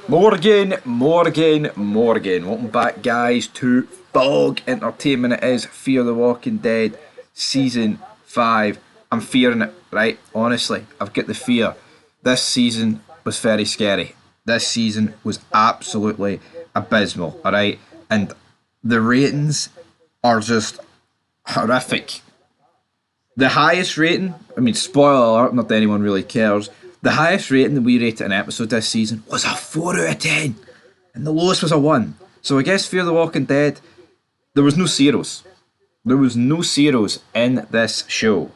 Morgan. Welcome back, guys, to Fog Entertainment. It is Fear the Walking Dead Season 5. I'm fearing it, right? Honestly, I've got the fear. This season was very scary. This season was absolutely abysmal, alright? And the ratings are just horrific. The highest rating, I mean, spoiler alert, not that anyone really cares, the highest rating that we rated an episode this season was a 4 out of 10. And the lowest was a 1. So I guess Fear the Walking Dead, there was no zeros. There was no zeros in this show,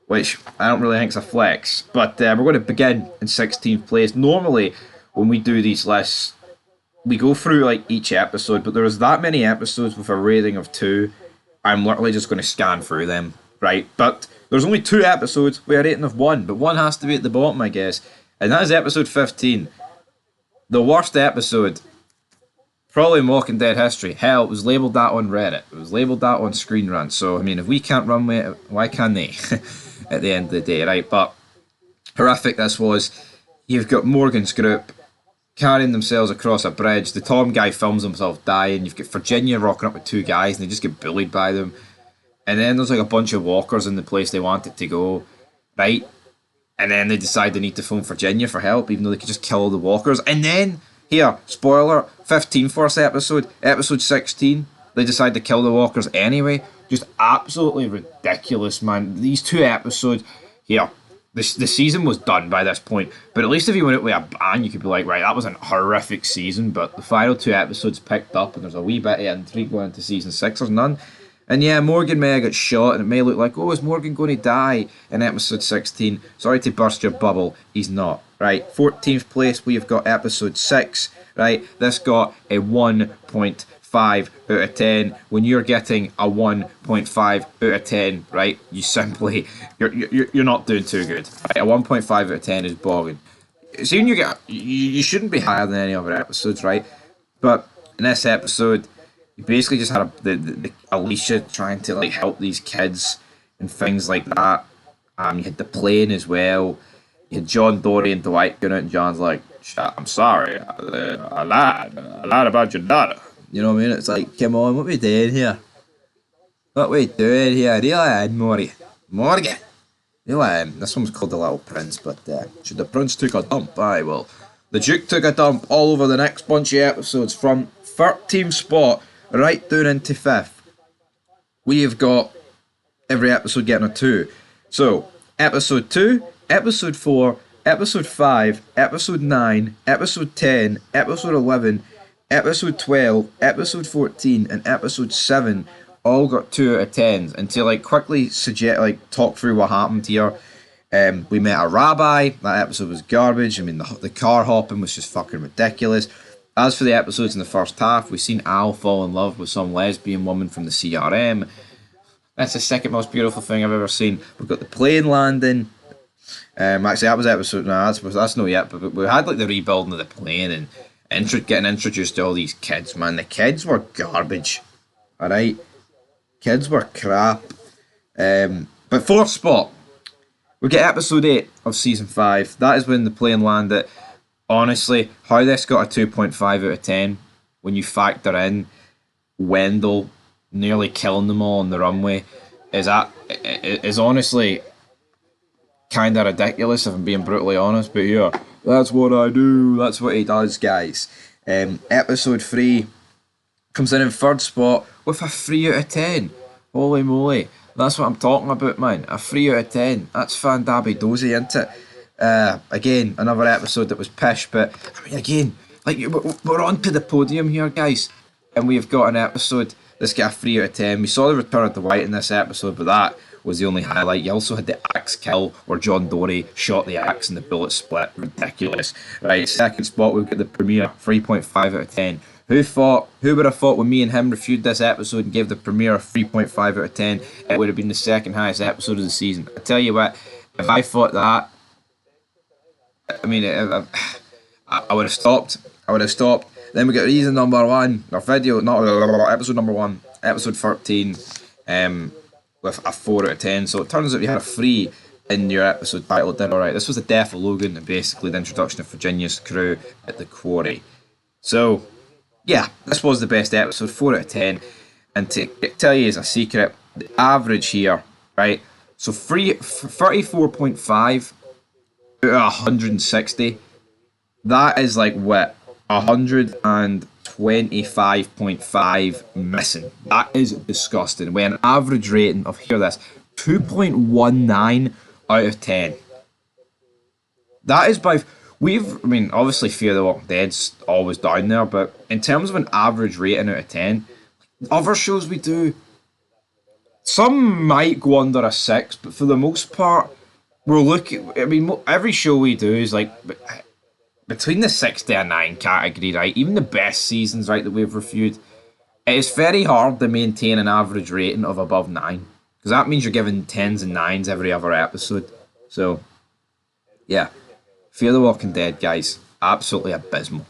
which I don't really think is a flex. But we're going to begin in 16th place. Normally, when we do these lists, we go through like each episode, but there was that many episodes with a rating of 2. I'm literally just going to scan through them, right? But there's only 2 episodes with a rating of 1, but one has to be at the bottom, I guess. And that is episode 15. The worst episode, probably in Walking Dead history. Hell, it was labelled that on Reddit. It was labelled that on Screen Rant. So, I mean, if we can't run with it, why can they? At the end of the day, right? But horrific this was. You've got Morgan's group carrying themselves across a bridge. The Tom guy films himself dying. You've got Virginia rocking up with 2 guys and they just get bullied by them. And then there's like a bunch of walkers in the place they wanted to go, right? And then they decide they need to phone Virginia for help, even though they could just kill the walkers. And then, here, spoiler, 15 first episode, episode 16, they decide to kill the walkers anyway. Just absolutely ridiculous, man. These 2 episodes, here, the season was done by this point. But at least if you went out with a bang, you could be like, right, that was a horrific season. But the final 2 episodes picked up, and there's a wee bit of intrigue going into season 6. There's none. And yeah, Morgan may have got shot, and it may look like, oh, is Morgan going to die in episode 16? Sorry to burst your bubble, he's not. Right, 14th place, we have got episode 6. Right, this got a 1.5 out of 10. When you're getting a 1.5 out of 10, right, you simply, you're not doing too good. Right, a 1.5 out of 10 is bogging. See, when you shouldn't be higher than any other episodes, right? But in this episode, you basically just had the Alicia trying to like help these kids and things like that. You had the plane as well. You had John Dory and Dwight going out, and John's like, I'm sorry, I lied about your daughter. You know what I mean? It's like, come on, what we doing here? What we doing here? Morgan. This one's called The Little Prince, but should the prince take a dump? Aye, well, the Duke took a dump all over the next bunch of episodes from 13th spot right down into 5th. We have got every episode getting a 2. So, episode 2, episode 4, episode 5, episode 9, episode 10, episode 11, episode 12, episode 14, and episode 7 all got 2 out of 10s. And to like quickly talk through what happened here, we met a rabbi. That episode was garbage. I mean, the car hopping was just fucking ridiculous. As for the episodes in the first half, we've seen Al fall in love with some lesbian woman from the CRM. That's the second most beautiful thing I've ever seen. We've got the plane landing. Actually, that was episode. No, that's not yet. But we had like the rebuilding of the plane and getting introduced to all these kids. Man, the kids were garbage. All right, kids were crap. But 4th spot, we get episode 8 of season 5. That is when the plane landed. Honestly, how this got a 2.5 out of 10 when you factor in Wendell nearly killing them all on the runway is honestly kind of ridiculous, if I'm being brutally honest. But yeah, that's what I do. That's what he does, guys. Episode 3 comes in 3rd spot with a 3 out of 10. Holy moly. That's what I'm talking about, man. A 3 out of 10. That's Fandabby Dozy, isn't it? Again, another episode that was pish, but I mean, again, like we're on to the podium here, guys, and we've got an episode that's got a 3 out of 10. We saw the return of Dwight in this episode, but that was the only highlight. You also had the axe kill where John Dory shot the axe and the bullet split. Ridiculous. Right, 2nd spot, we've got the premiere, 3.5 out of 10. Who would have thought when me and him reviewed this episode and gave the premiere a 3.5 out of 10, it would have been the 2nd highest episode of the season? I tell you what, if I thought that, I mean, I would have stopped. Then we got reason number 1, or video, not episode number 1, episode 13, with a 4 out of 10. So it turns out we had a 3 in your episode title did alright. This was the death of Logan and basically the introduction of Virginia's crew at the quarry. So, yeah, this was the best episode, 4 out of 10. And to tell you as a secret, the average here, right? So 34.5 out of 160. That is like what? 125.5 missing. That is disgusting. With an average rating of, hear this, 2.19 out of 10. That is by... I mean, obviously Fear the Walking Dead's always down there, but in terms of an average rating out of 10, other shows we do, some might go under a 6, but for the most part, we're looking... I mean, every show we do is like between the 6 to a 9 category, right? Even the best seasons, right, that we've reviewed, it is very hard to maintain an average rating of above 9, because that means you're giving 10s and 9s every other episode. So, yeah. Fear the Walking Dead, guys. Absolutely abysmal.